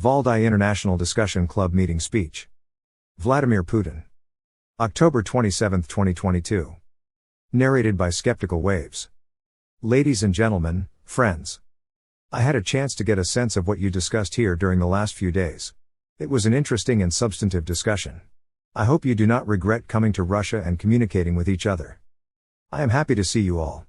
Valdai International Discussion Club Meeting Speech. Vladimir Putin. October 27, 2022. Narrated by Skeptical Waves. Ladies and gentlemen, friends. I had a chance to get a sense of what you discussed here during the last few days. It was an interesting and substantive discussion. I hope you do not regret coming to Russia and communicating with each other. I am happy to see you all.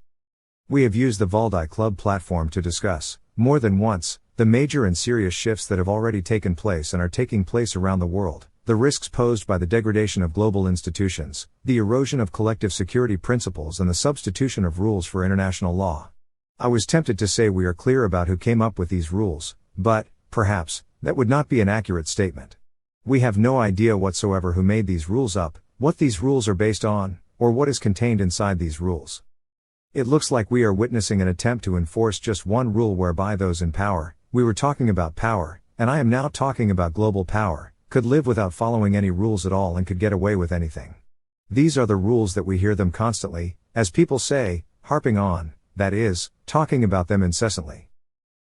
We have used the Valdai Club platform to discuss, more than once, the major and serious shifts that have already taken place and are taking place around the world, the risks posed by the degradation of global institutions, the erosion of collective security principles and the substitution of rules for international law. I was tempted to say we are clear about who came up with these rules, but, perhaps, that would not be an accurate statement. We have no idea whatsoever who made these rules up, what these rules are based on, or what is contained inside these rules. It looks like we are witnessing an attempt to enforce just one rule whereby those in power, we were talking about power, and I am now talking about global power, could live without following any rules at all and could get away with anything. These are the rules that we hear them constantly, as people say, harping on, that is, talking about them incessantly.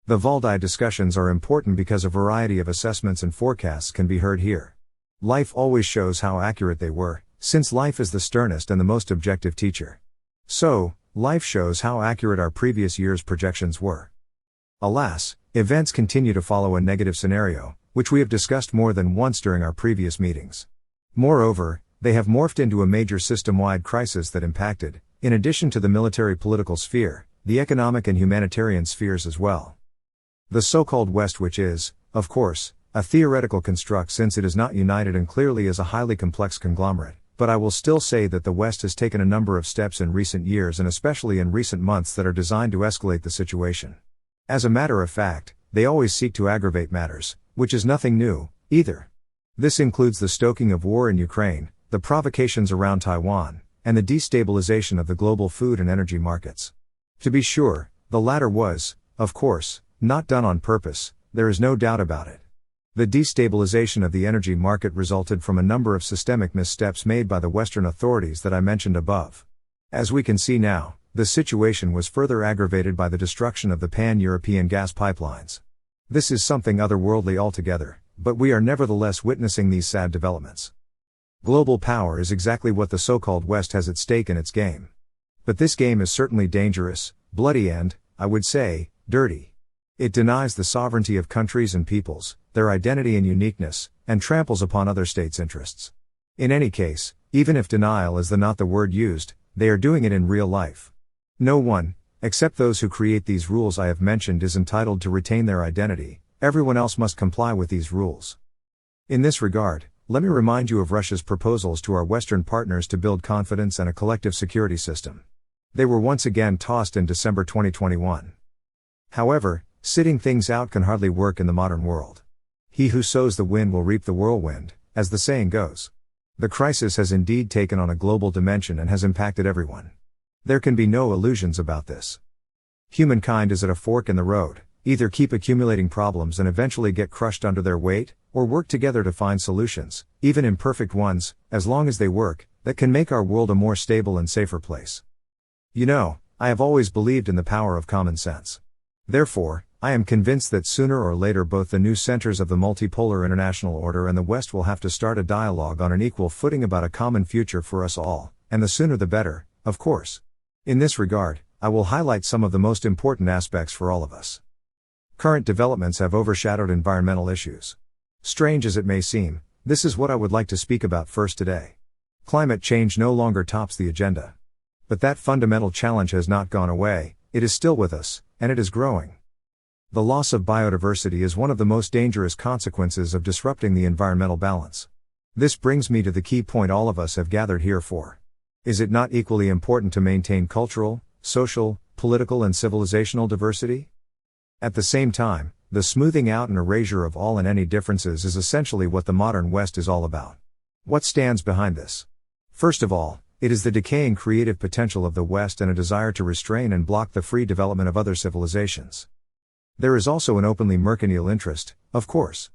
The Valdai discussions are important because a variety of assessments and forecasts can be heard here. Life always shows how accurate they were, since life is the sternest and the most objective teacher. So, life shows how accurate our previous year's projections were. Alas, events continue to follow a negative scenario, which we have discussed more than once during our previous meetings. Moreover, they have morphed into a major system-wide crisis that impacted, in addition to the military-political sphere, the economic and humanitarian spheres as well. The so-called West, which is, of course, a theoretical construct since it is not united and clearly is a highly complex conglomerate, but I will still say that the West has taken a number of steps in recent years and especially in recent months that are designed to escalate the situation. As a matter of fact, they always seek to aggravate matters, which is nothing new, either. This includes the stoking of war in Ukraine, the provocations around Taiwan, and the destabilization of the global food and energy markets. To be sure, the latter was, of course, not done on purpose, there is no doubt about it. The destabilization of the energy market resulted from a number of systemic missteps made by the Western authorities that I mentioned above. As we can see now, the situation was further aggravated by the destruction of the pan-European gas pipelines. This is something otherworldly altogether, but we are nevertheless witnessing these sad developments. Global power is exactly what the so-called West has at stake in its game. But this game is certainly dangerous, bloody and, I would say, dirty. It denies the sovereignty of countries and peoples, their identity and uniqueness, and tramples upon other states' interests. In any case, even if denial is not the word used, they are doing it in real life. No one, except those who create these rules I have mentioned, is entitled to retain their identity. Everyone else must comply with these rules. In this regard, let me remind you of Russia's proposals to our Western partners to build confidence and a collective security system. They were once again tossed in December 2021. However, sitting things out can hardly work in the modern world. He who sows the wind will reap the whirlwind, as the saying goes. The crisis has indeed taken on a global dimension and has impacted everyone. There can be no illusions about this. Humankind is at a fork in the road, either keep accumulating problems and eventually get crushed under their weight, or work together to find solutions, even imperfect ones, as long as they work, that can make our world a more stable and safer place. You know, I have always believed in the power of common sense. Therefore, I am convinced that sooner or later both the new centers of the multipolar international order and the West will have to start a dialogue on an equal footing about a common future for us all, and the sooner the better, of course. In this regard, I will highlight some of the most important aspects for all of us. Current developments have overshadowed environmental issues. Strange as it may seem, this is what I would like to speak about first today. Climate change no longer tops the agenda. But that fundamental challenge has not gone away, it is still with us, and it is growing. The loss of biodiversity is one of the most dangerous consequences of disrupting the environmental balance. This brings me to the key point all of us have gathered here for. Is it not equally important to maintain cultural, social, political and civilizational diversity? At the same time, the smoothing out and erasure of all and any differences is essentially what the modern West is all about. What stands behind this? First of all, it is the decaying creative potential of the West and a desire to restrain and block the free development of other civilizations. There is also an openly mercantile interest, of course.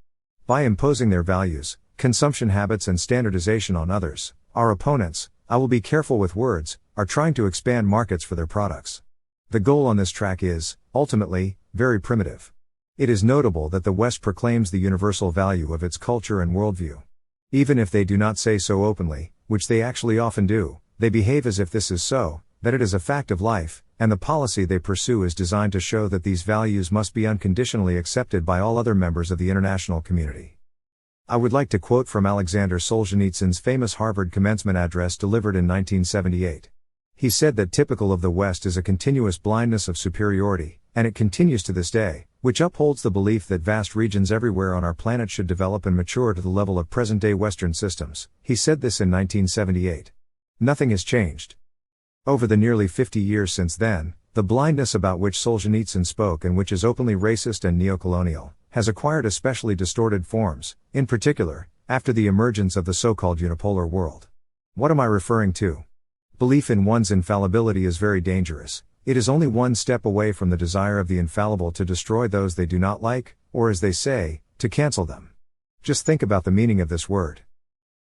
By imposing their values, consumption habits and standardization on others, our opponents, I will be careful with words, are trying to expand markets for their products. The goal on this track is, ultimately, very primitive. It is notable that the West proclaims the universal value of its culture and worldview. Even if they do not say so openly, which they actually often do, they behave as if this is so, that it is a fact of life, and the policy they pursue is designed to show that these values must be unconditionally accepted by all other members of the international community. I would like to quote from Alexander Solzhenitsyn's famous Harvard commencement address delivered in 1978. He said that typical of the West is a continuous blindness of superiority, and it continues to this day, which upholds the belief that vast regions everywhere on our planet should develop and mature to the level of present-day Western systems. He said this in 1978. Nothing has changed. Over the nearly 50 years since then, the blindness about which Solzhenitsyn spoke and which is openly racist and neocolonial, has acquired especially distorted forms, in particular, after the emergence of the so-called unipolar world. What am I referring to? Belief in one's infallibility is very dangerous. It is only one step away from the desire of the infallible to destroy those they do not like, or as they say, to cancel them. Just think about the meaning of this word.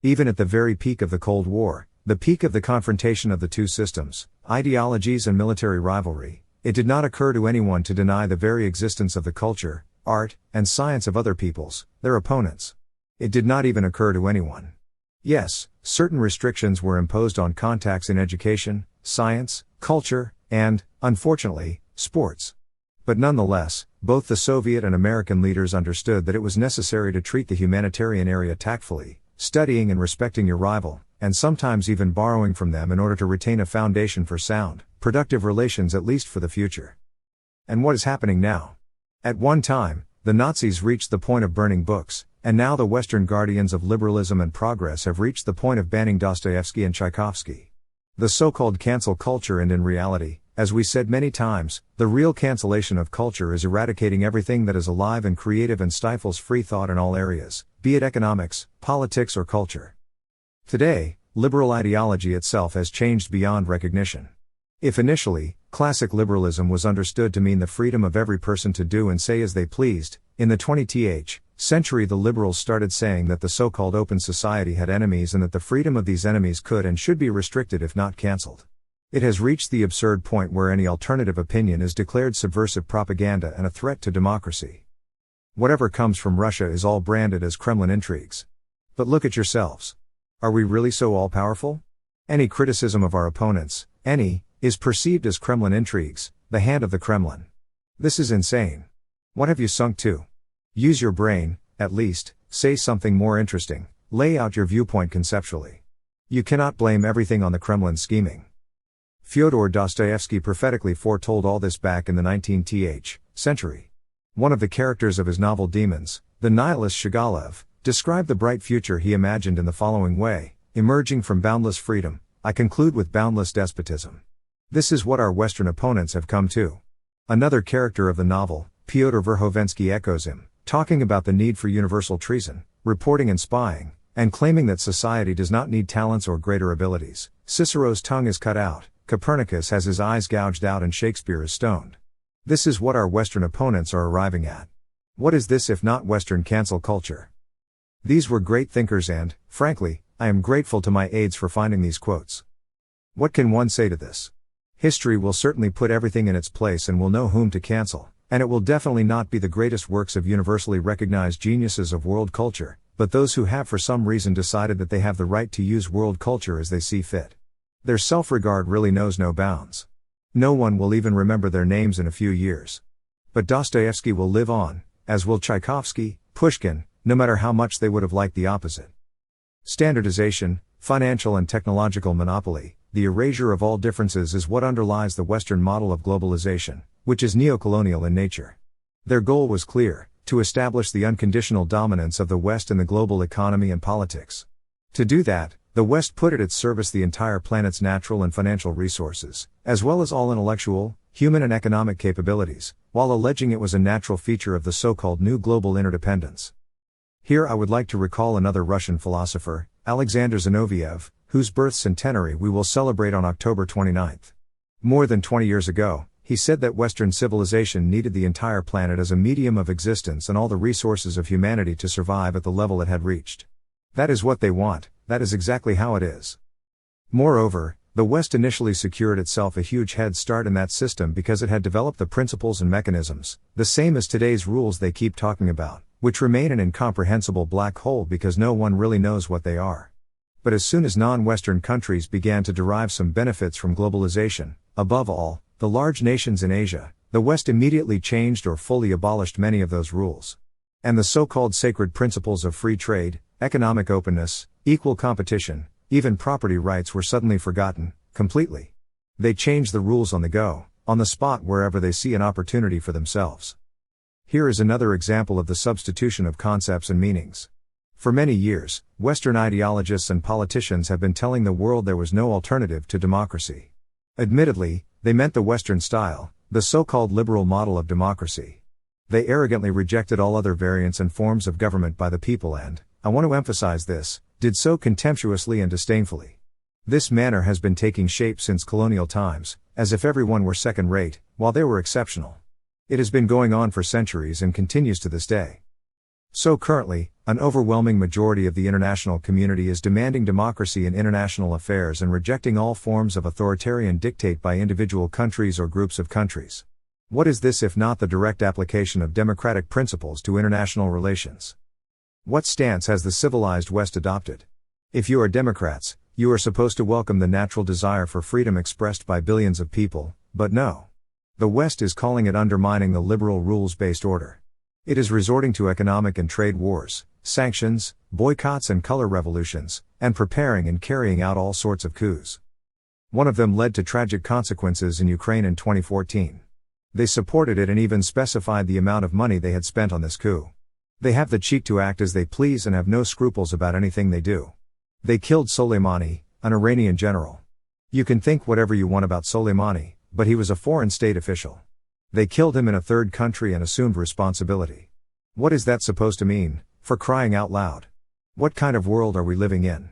Even at the very peak of the Cold War, the peak of the confrontation of the two systems, ideologies and military rivalry, it did not occur to anyone to deny the very existence of the culture, art, and science of other peoples, their opponents. It did not even occur to anyone. Yes, certain restrictions were imposed on contacts in education, science, culture, and, unfortunately, sports. But nonetheless, both the Soviet and American leaders understood that it was necessary to treat the humanitarian area tactfully, studying and respecting your rival, and sometimes even borrowing from them in order to retain a foundation for sound, productive relations at least for the future. And what is happening now? At one time, the Nazis reached the point of burning books, and now the Western guardians of liberalism and progress have reached the point of banning Dostoevsky and Tchaikovsky. The so-called cancel culture, and in reality, as we said many times, the real cancellation of culture is eradicating everything that is alive and creative and stifles free thought in all areas, be it economics, politics or culture. Today, liberal ideology itself has changed beyond recognition. If initially, classic liberalism was understood to mean the freedom of every person to do and say as they pleased, in the 20th century the liberals started saying that the so-called open society had enemies and that the freedom of these enemies could and should be restricted if not cancelled. It has reached the absurd point where any alternative opinion is declared subversive propaganda and a threat to democracy. Whatever comes from Russia is all branded as Kremlin intrigues. But look at yourselves. Are we really so all-powerful? Any criticism of our opponents, is perceived as Kremlin intrigues, the hand of the Kremlin. This is insane. What have you sunk to? Use your brain, at least, say something more interesting, lay out your viewpoint conceptually. You cannot blame everything on the Kremlin scheming. Fyodor Dostoevsky prophetically foretold all this back in the 19th century. One of the characters of his novel Demons, the nihilist Shigalev, described the bright future he imagined in the following way: emerging from boundless freedom, I conclude with boundless despotism. This is what our Western opponents have come to. Another character of the novel, Pyotr Verhovensky, echoes him, talking about the need for universal treason, reporting and spying, and claiming that society does not need talents or greater abilities. Cicero's tongue is cut out, Copernicus has his eyes gouged out, and Shakespeare is stoned. This is what our Western opponents are arriving at. What is this if not Western cancel culture? These were great thinkers and, frankly, I am grateful to my aides for finding these quotes. What can one say to this? History will certainly put everything in its place and will know whom to cancel, and it will definitely not be the greatest works of universally recognized geniuses of world culture, but those who have for some reason decided that they have the right to use world culture as they see fit. Their self-regard really knows no bounds. No one will even remember their names in a few years. But Dostoevsky will live on, as will Tchaikovsky, Pushkin, no matter how much they would have liked the opposite. Standardization, financial and technological monopoly, the erasure of all differences is what underlies the Western model of globalization, which is neocolonial in nature. Their goal was clear: to establish the unconditional dominance of the West in the global economy and politics. To do that, the West put at its service the entire planet's natural and financial resources, as well as all intellectual, human and economic capabilities, while alleging it was a natural feature of the so-called new global interdependence. Here I would like to recall another Russian philosopher, Alexander Zinoviev, whose birth centenary we will celebrate on October 29th. More than 20 years ago, he said that Western civilization needed the entire planet as a medium of existence and all the resources of humanity to survive at the level it had reached. That is what they want, that is exactly how it is. Moreover, The West initially secured itself a huge head start in that system because it had developed the principles and mechanisms, the same as today's rules they keep talking about, which remain an incomprehensible black hole because no one really knows what they are. But as soon as non-Western countries began to derive some benefits from globalization, above all, the large nations in Asia, the West immediately changed or fully abolished many of those rules. And the so-called sacred principles of free trade, economic openness, equal competition, even property rights were suddenly forgotten, completely. They changed the rules on the go, on the spot wherever they see an opportunity for themselves. Here is another example of the substitution of concepts and meanings. For many years, Western ideologists and politicians have been telling the world there was no alternative to democracy. Admittedly, they meant the Western style, the so-called liberal model of democracy. They arrogantly rejected all other variants and forms of government by the people and, I want to emphasize this, did so contemptuously and disdainfully. This manner has been taking shape since colonial times, as if everyone were second-rate, while they were exceptional. It has been going on for centuries and continues to this day. So currently, an overwhelming majority of the international community is demanding democracy in international affairs and rejecting all forms of authoritarian dictate by individual countries or groups of countries. What is this if not the direct application of democratic principles to international relations? What stance has the civilized West adopted? If you are Democrats, you are supposed to welcome the natural desire for freedom expressed by billions of people, but no. The West is calling it undermining the liberal rules-based order. It is resorting to economic and trade wars, sanctions, boycotts and color revolutions, and preparing and carrying out all sorts of coups. One of them led to tragic consequences in Ukraine in 2014. They supported it and even specified the amount of money they had spent on this coup. They have the cheek to act as they please and have no scruples about anything they do. They killed Soleimani, an Iranian general. You can think whatever you want about Soleimani, but he was a foreign state official. They killed him in a third country and assumed responsibility. What is that supposed to mean, for crying out loud? What kind of world are we living in?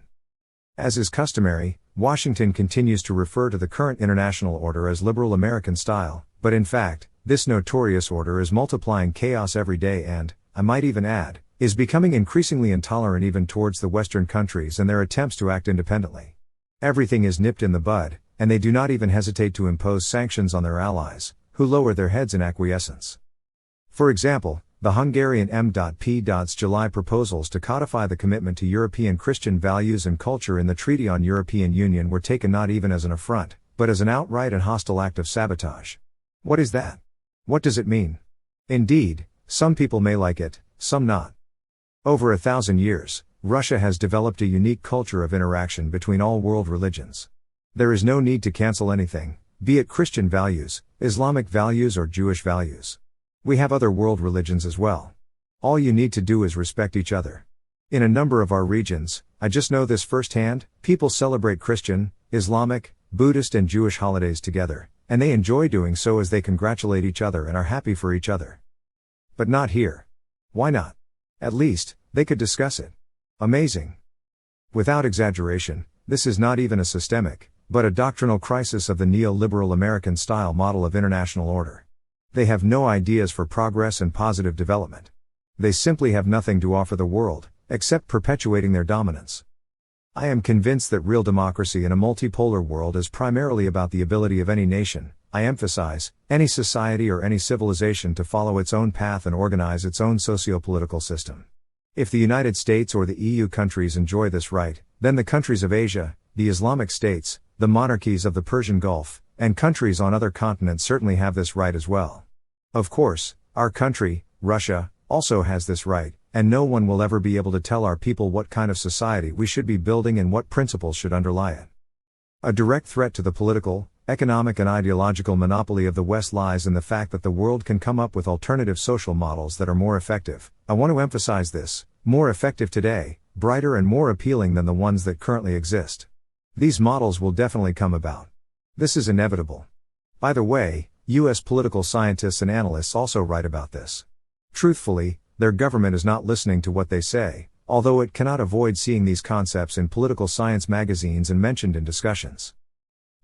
As is customary, Washington continues to refer to the current international order as liberal American style, but in fact, this notorious order is multiplying chaos every day and, I might even add, is becoming increasingly intolerant even towards the Western countries and their attempts to act independently. Everything is nipped in the bud, and they do not even hesitate to impose sanctions on their allies, who lower their heads in acquiescence. For example, the Hungarian M.P.'s July proposals to codify the commitment to European Christian values and culture in the Treaty on European Union were taken not even as an affront, but as an outright and hostile act of sabotage. What is that? What does it mean? Indeed, some people may like it, some not. Over 1,000 years, Russia has developed a unique culture of interaction between all world religions. There is no need to cancel anything, be it Christian values, Islamic values or Jewish values. We have other world religions as well. All you need to do is respect each other. In a number of our regions, I just know this firsthand, people celebrate Christian, Islamic, Buddhist and Jewish holidays together, and they enjoy doing so as they congratulate each other and are happy for each other. But not here. Why not? At least, they could discuss it. Amazing. Without exaggeration, this is not even a systemic, but a doctrinal crisis of the neoliberal American-style model of international order. They have no ideas for progress and positive development. They simply have nothing to offer the world, except perpetuating their dominance. I am convinced that real democracy in a multipolar world is primarily about the ability of any nation, I emphasize, any society or any civilization to follow its own path and organize its own socio-political system. If the United States or the EU countries enjoy this right, then the countries of Asia, the Islamic states, the monarchies of the Persian Gulf, and countries on other continents certainly have this right as well. Of course, our country, Russia, also has this right, and no one will ever be able to tell our people what kind of society we should be building and what principles should underlie it. A direct threat to the political, economic and ideological monopoly of the West lies in the fact that the world can come up with alternative social models that are more effective. I want to emphasize this, more effective today, brighter and more appealing than the ones that currently exist. These models will definitely come about. This is inevitable. By the way, U.S. political scientists and analysts also write about this. Truthfully, their government is not listening to what they say, although it cannot avoid seeing these concepts in political science magazines and mentioned in discussions.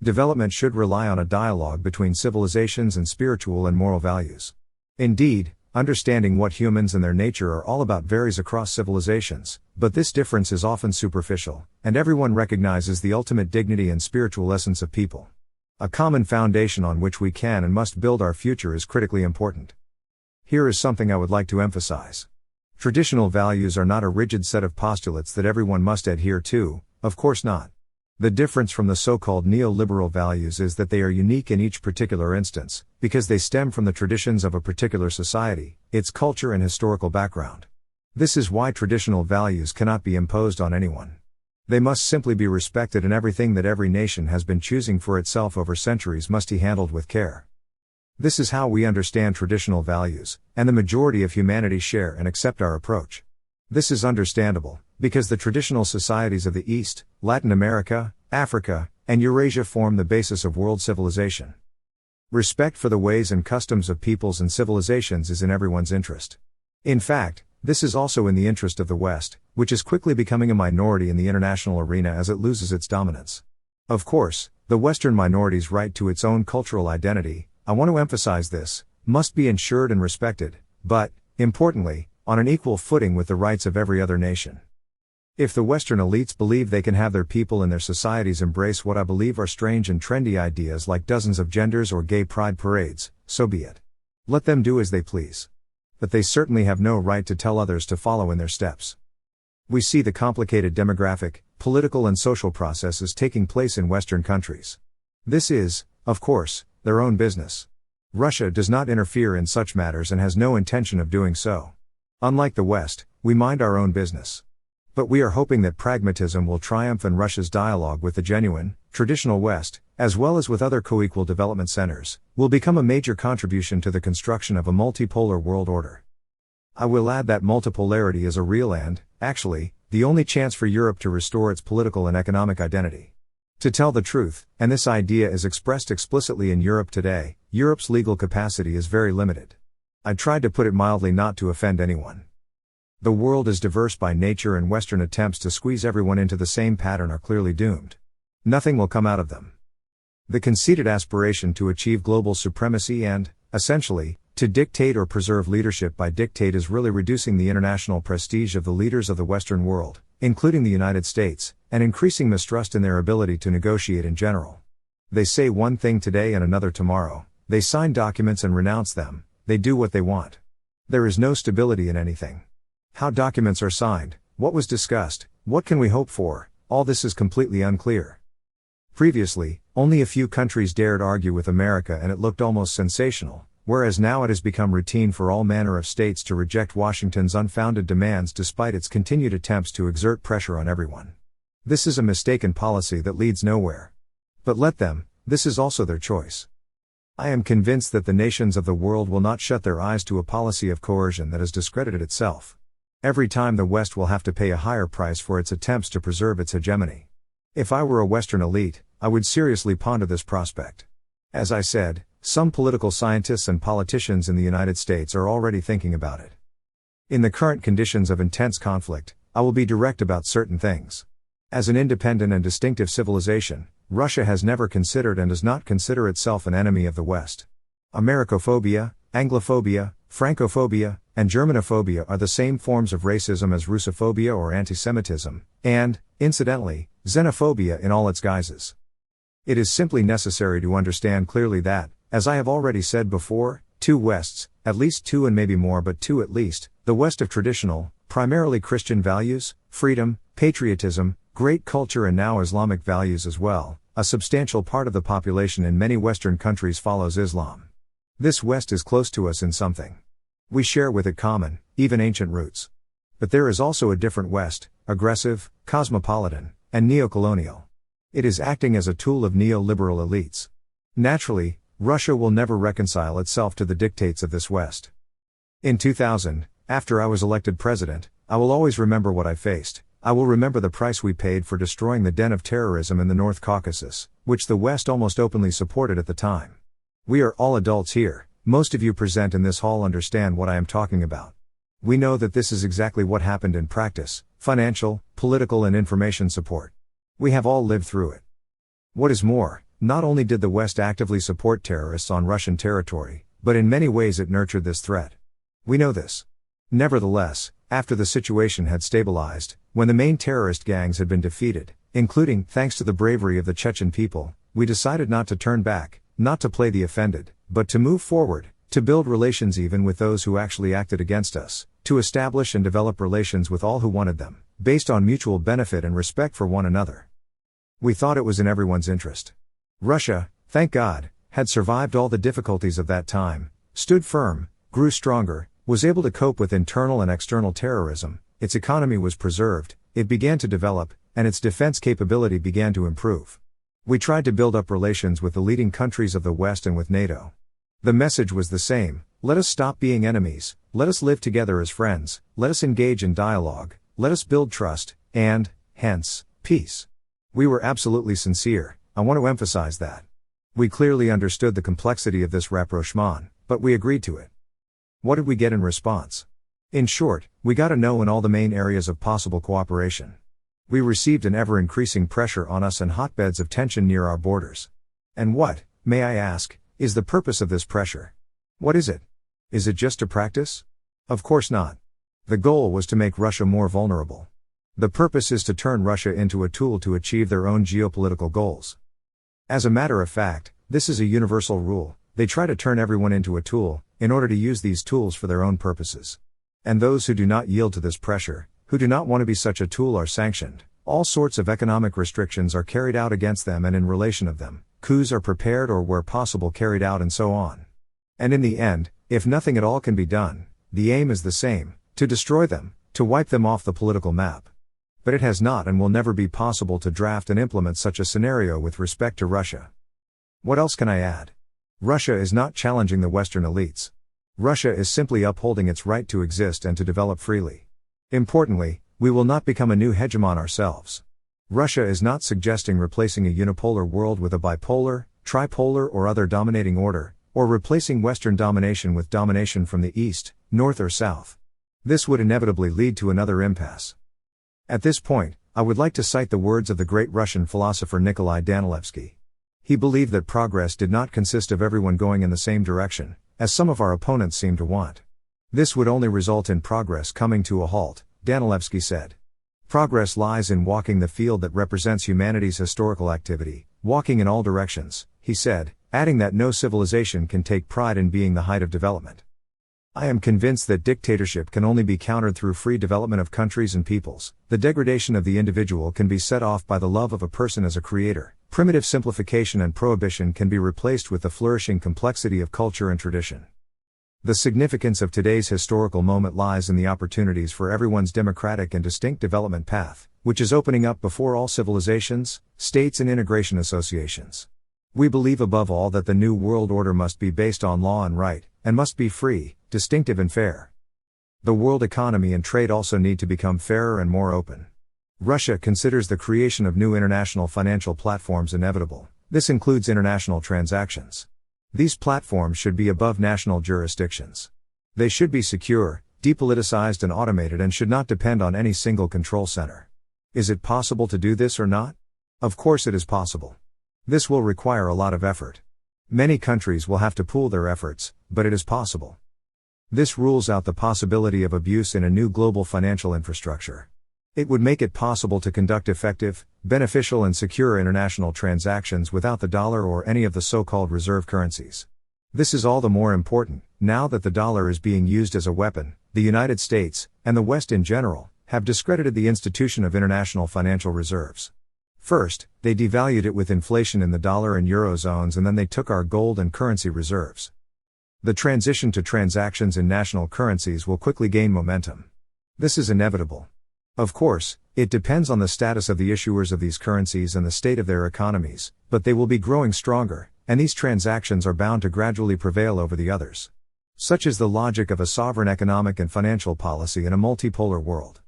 Development should rely on a dialogue between civilizations and spiritual and moral values. Indeed, understanding what humans and their nature are all about varies across civilizations, but this difference is often superficial, and everyone recognizes the ultimate dignity and spiritual essence of people. A common foundation on which we can and must build our future is critically important. Here is something I would like to emphasize. Traditional values are not a rigid set of postulates that everyone must adhere to, of course not. The difference from the so-called neoliberal values is that they are unique in each particular instance, because they stem from the traditions of a particular society, its culture and historical background. This is why traditional values cannot be imposed on anyone. They must simply be respected, and everything that every nation has been choosing for itself over centuries must be handled with care. This is how we understand traditional values, and the majority of humanity share and accept our approach. This is understandable, because the traditional societies of the East, Latin America, Africa, and Eurasia form the basis of world civilization. Respect for the ways and customs of peoples and civilizations is in everyone's interest. In fact, this is also in the interest of the West, which is quickly becoming a minority in the international arena as it loses its dominance. Of course, the Western minority's right to its own cultural identity, I want to emphasize this, must be ensured and respected, but, importantly, on an equal footing with the rights of every other nation. If the Western elites believe they can have their people and their societies embrace what I believe are strange and trendy ideas like dozens of genders or gay pride parades, so be it. Let them do as they please. But they certainly have no right to tell others to follow in their steps. We see the complicated demographic, political and social processes taking place in Western countries. This is, of course, their own business. Russia does not interfere in such matters and has no intention of doing so. Unlike the West, we mind our own business. But we are hoping that pragmatism will triumph in Russia's dialogue with the genuine, traditional West, as well as with other co-equal development centers, will become a major contribution to the construction of a multipolar world order. I will add that multipolarity is a real and, actually, the only chance for Europe to restore its political and economic identity. To tell the truth, and this idea is expressed explicitly in Europe today, Europe's legal capacity is very limited. I tried to put it mildly not to offend anyone. The world is diverse by nature, and Western attempts to squeeze everyone into the same pattern are clearly doomed. Nothing will come out of them. The conceited aspiration to achieve global supremacy and, essentially, to dictate or preserve leadership by dictate is really reducing the international prestige of the leaders of the Western world, including the United States, and increasing mistrust in their ability to negotiate in general. They say one thing today and another tomorrow, they sign documents and renounce them, they do what they want. There is no stability in anything. How documents are signed, what was discussed, what can we hope for, all this is completely unclear. Previously, only a few countries dared argue with America and it looked almost sensational, whereas now it has become routine for all manner of states to reject Washington's unfounded demands despite its continued attempts to exert pressure on everyone. This is a mistaken policy that leads nowhere. But let them, this is also their choice. I am convinced that the nations of the world will not shut their eyes to a policy of coercion that has discredited itself. Every time the West will have to pay a higher price for its attempts to preserve its hegemony. If I were a Western elite, I would seriously ponder this prospect. As I said, some political scientists and politicians in the United States are already thinking about it. In the current conditions of intense conflict, I will be direct about certain things. As an independent and distinctive civilization, Russia has never considered and does not consider itself an enemy of the West. Americophobia, Anglophobia, Francophobia, and Germanophobia are the same forms of racism as Russophobia or antisemitism, and, incidentally, xenophobia in all its guises. It is simply necessary to understand clearly that, as I have already said before, two Wests, at least two and maybe more but two at least, the West of traditional, primarily Christian values, freedom, patriotism, great culture and now Islamic values as well, a substantial part of the population in many Western countries follows Islam. This West is close to us in something. We share with it common, even ancient roots. But there is also a different West, aggressive, cosmopolitan, and neocolonial. It is acting as a tool of neoliberal elites. Naturally, Russia will never reconcile itself to the dictates of this West. In 2000, after I was elected president, I will always remember what I faced. I will remember the price we paid for destroying the den of terrorism in the North Caucasus, which the West almost openly supported at the time. We are all adults here, most of you present in this hall understand what I am talking about. We know that this is exactly what happened in practice: financial, political and information support. We have all lived through it. What is more, not only did the West actively support terrorists on Russian territory, but in many ways it nurtured this threat. We know this. Nevertheless, after the situation had stabilized, when the main terrorist gangs had been defeated, including, thanks to the bravery of the Chechen people, we decided not to turn back, not to play the offended, but to move forward, to build relations even with those who actually acted against us, to establish and develop relations with all who wanted them, based on mutual benefit and respect for one another. We thought it was in everyone's interest. Russia, thank God, had survived all the difficulties of that time, stood firm, grew stronger, was able to cope with internal and external terrorism, its economy was preserved, it began to develop, and its defense capability began to improve. We tried to build up relations with the leading countries of the West and with NATO. The message was the same: let us stop being enemies, let us live together as friends, let us engage in dialogue, let us build trust, and, hence, peace. We were absolutely sincere, I want to emphasize that. We clearly understood the complexity of this rapprochement, but we agreed to it. What did we get in response? In short, we got a no in all the main areas of possible cooperation. We received an ever-increasing pressure on us and hotbeds of tension near our borders. And what, may I ask, is the purpose of this pressure? What is it? Is it just to practice? Of course not. The goal was to make Russia more vulnerable. The purpose is to turn Russia into a tool to achieve their own geopolitical goals. As a matter of fact, this is a universal rule: they try to turn everyone into a tool, in order to use these tools for their own purposes. And those who do not yield to this pressure, who do not want to be such a tool, are sanctioned. All sorts of economic restrictions are carried out against them and in relation of them, coups are prepared or where possible carried out, and so on. And in the end, if nothing at all can be done, the aim is the same: to destroy them, to wipe them off the political map. But it has not and will never be possible to draft and implement such a scenario with respect to Russia. What else can I add? Russia is not challenging the Western elites. Russia is simply upholding its right to exist and to develop freely. Importantly, we will not become a new hegemon ourselves. Russia is not suggesting replacing a unipolar world with a bipolar, tripolar or other dominating order, or replacing Western domination with domination from the East, North or South. This would inevitably lead to another impasse. At this point, I would like to cite the words of the great Russian philosopher Nikolai Danilevsky. He believed that progress did not consist of everyone going in the same direction, as some of our opponents seem to want. This would only result in progress coming to a halt, Danilevsky said. Progress lies in walking the field that represents humanity's historical activity, walking in all directions, he said, adding that no civilization can take pride in being the height of development. I am convinced that dictatorship can only be countered through free development of countries and peoples. The degradation of the individual can be set off by the love of a person as a creator. Primitive simplification and prohibition can be replaced with the flourishing complexity of culture and tradition. The significance of today's historical moment lies in the opportunities for everyone's democratic and distinct development path, which is opening up before all civilizations, states and integration associations. We believe above all that the new world order must be based on law and right, and must be free, distinctive and fair. The world economy and trade also need to become fairer and more open. Russia considers the creation of new international financial platforms inevitable. This includes international transactions. These platforms should be above national jurisdictions. They should be secure, depoliticized and automated, and should not depend on any single control center. Is it possible to do this or not? Of course it is possible. This will require a lot of effort. Many countries will have to pool their efforts, but it is possible. This rules out the possibility of abuse in a new global financial infrastructure. It would make it possible to conduct effective, beneficial and secure international transactions without the dollar or any of the so-called reserve currencies. This is all the more important, now that the dollar is being used as a weapon. The United States, and the West in general, have discredited the institution of international financial reserves. First, they devalued it with inflation in the dollar and euro zones, and then they took our gold and currency reserves. The transition to transactions in national currencies will quickly gain momentum. This is inevitable. Of course, it depends on the status of the issuers of these currencies and the state of their economies, but they will be growing stronger, and these transactions are bound to gradually prevail over the others. Such is the logic of a sovereign economic and financial policy in a multipolar world.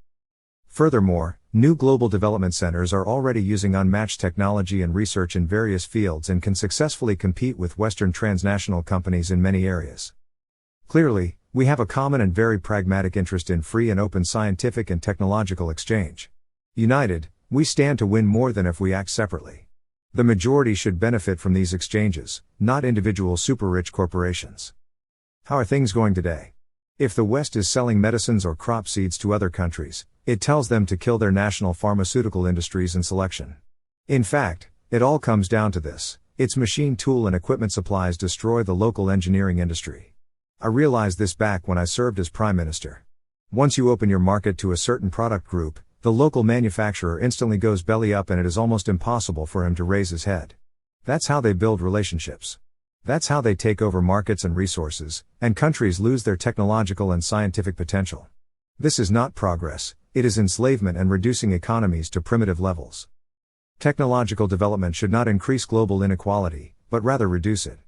Furthermore, new global development centers are already using unmatched technology and research in various fields and can successfully compete with Western transnational companies in many areas. Clearly, we have a common and very pragmatic interest in free and open scientific and technological exchange. United, we stand to win more than if we act separately. The majority should benefit from these exchanges, not individual super-rich corporations. How are things going today? If the West is selling medicines or crop seeds to other countries, it tells them to kill their national pharmaceutical industries and selection. In fact, it all comes down to this: its machine tool and equipment supplies destroy the local engineering industry. I realized this back when I served as Prime Minister. Once you open your market to a certain product group, the local manufacturer instantly goes belly up and it is almost impossible for him to raise his head. That's how they build relationships. That's how they take over markets and resources, and countries lose their technological and scientific potential. This is not progress, it is enslavement and reducing economies to primitive levels. Technological development should not increase global inequality, but rather reduce it.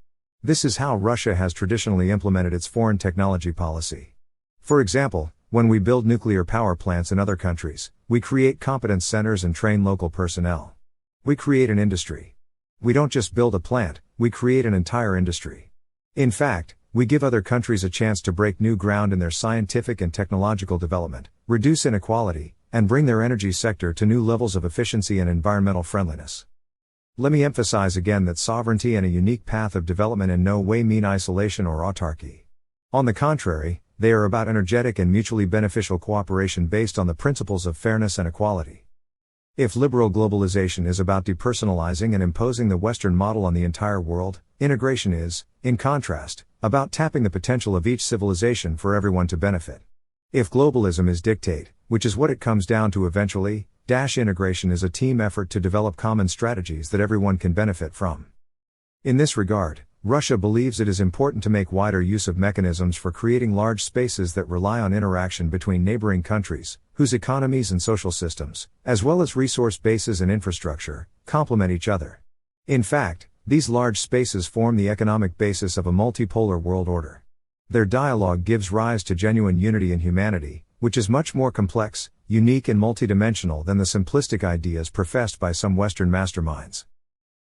This is how Russia has traditionally implemented its foreign technology policy. For example, when we build nuclear power plants in other countries, we create competence centers and train local personnel. We create an industry. We don't just build a plant, we create an entire industry. In fact, we give other countries a chance to break new ground in their scientific and technological development, reduce inequality, and bring their energy sector to new levels of efficiency and environmental friendliness. Let me emphasize again that sovereignty and a unique path of development in no way mean isolation or autarky. On the contrary, they are about energetic and mutually beneficial cooperation based on the principles of fairness and equality. If liberal globalization is about depersonalizing and imposing the Western model on the entire world, integration is, in contrast, about tapping the potential of each civilization for everyone to benefit. If globalism is dictate, which is what it comes down to eventually, integration is a team effort to develop common strategies that everyone can benefit from. In this regard, Russia believes it is important to make wider use of mechanisms for creating large spaces that rely on interaction between neighboring countries, whose economies and social systems, as well as resource bases and infrastructure, complement each other. In fact, these large spaces form the economic basis of a multipolar world order. Their dialogue gives rise to genuine unity in humanity, which is much more complex, unique and multidimensional than the simplistic ideas professed by some Western masterminds.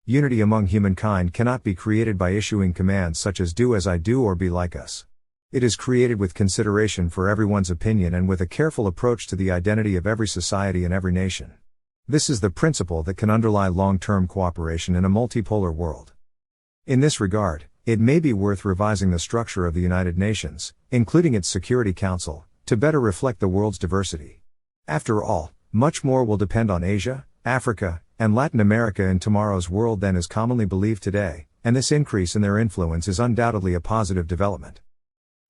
Unity among humankind cannot be created by issuing commands such as do as I do or be like us. It is created with consideration for everyone's opinion and with a careful approach to the identity of every society and every nation. This is the principle that can underlie long-term cooperation in a multipolar world. In this regard, it may be worth revising the structure of the United Nations, including its Security Council, to better reflect the world's diversity. After all, much more will depend on Asia, Africa, and Latin America in tomorrow's world than is commonly believed today, and this increase in their influence is undoubtedly a positive development.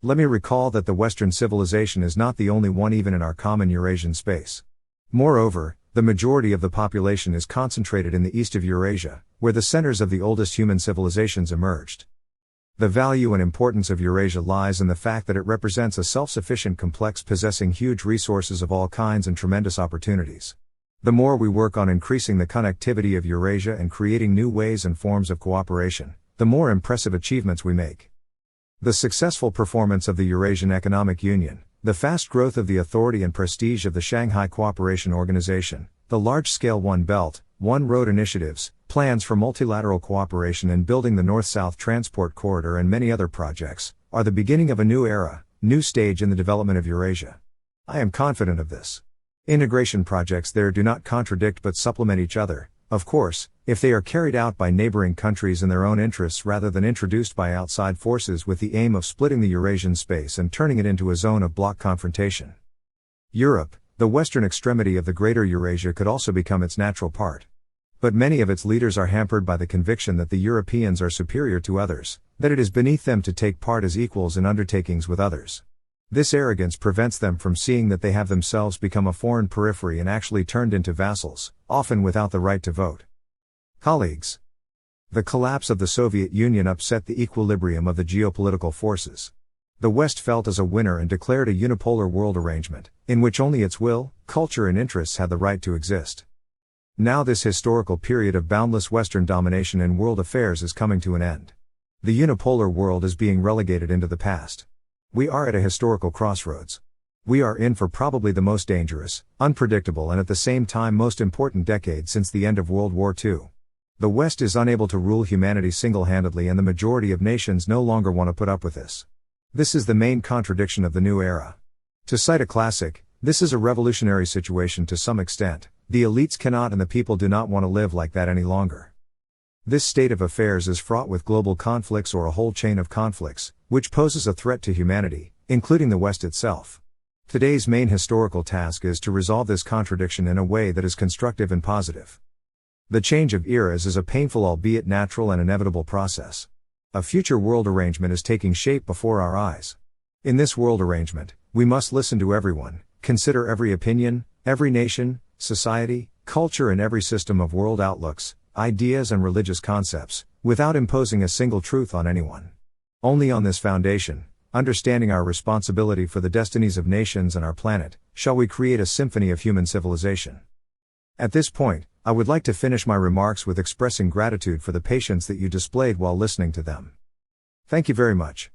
Let me recall that the Western civilization is not the only one even in our common Eurasian space. Moreover, the majority of the population is concentrated in the east of Eurasia, where the centers of the oldest human civilizations emerged. The value and importance of Eurasia lies in the fact that it represents a self-sufficient complex possessing huge resources of all kinds and tremendous opportunities. The more we work on increasing the connectivity of Eurasia and creating new ways and forms of cooperation, the more impressive achievements we make. The successful performance of the Eurasian Economic Union, the fast growth of the authority and prestige of the Shanghai Cooperation Organization, the large-scale One Belt, One Road initiatives, plans for multilateral cooperation in building the North-South Transport Corridor and many other projects, are the beginning of a new era, new stage in the development of Eurasia. I am confident of this. Integration projects there do not contradict but supplement each other, of course, if they are carried out by neighboring countries in their own interests rather than introduced by outside forces with the aim of splitting the Eurasian space and turning it into a zone of bloc confrontation. Europe, the western extremity of the greater Eurasia, could also become its natural part. But many of its leaders are hampered by the conviction that the Europeans are superior to others, that it is beneath them to take part as equals in undertakings with others. This arrogance prevents them from seeing that they have themselves become a foreign periphery and actually turned into vassals, often without the right to vote. Colleagues, the collapse of the Soviet Union upset the equilibrium of the geopolitical forces. The West felt as a winner and declared a unipolar world arrangement, in which only its will, culture and interests had the right to exist. Now this historical period of boundless Western domination in world affairs is coming to an end. The unipolar world is being relegated into the past. We are at a historical crossroads. We are in for probably the most dangerous, unpredictable and at the same time most important decade since the end of World War II. The West is unable to rule humanity single-handedly and the majority of nations no longer want to put up with this. This is the main contradiction of the new era. To cite a classic, this is a revolutionary situation to some extent. The elites cannot and the people do not want to live like that any longer. This state of affairs is fraught with global conflicts or a whole chain of conflicts, which poses a threat to humanity, including the West itself. Today's main historical task is to resolve this contradiction in a way that is constructive and positive. The change of eras is a painful albeit natural and inevitable process. A future world arrangement is taking shape before our eyes. In this world arrangement, we must listen to everyone, consider every opinion, every nation, society, culture and every system of world outlooks, ideas and religious concepts, without imposing a single truth on anyone. Only on this foundation, understanding our responsibility for the destinies of nations and our planet, shall we create a symphony of human civilization. At this point, I would like to finish my remarks with expressing gratitude for the patience that you displayed while listening to them. Thank you very much.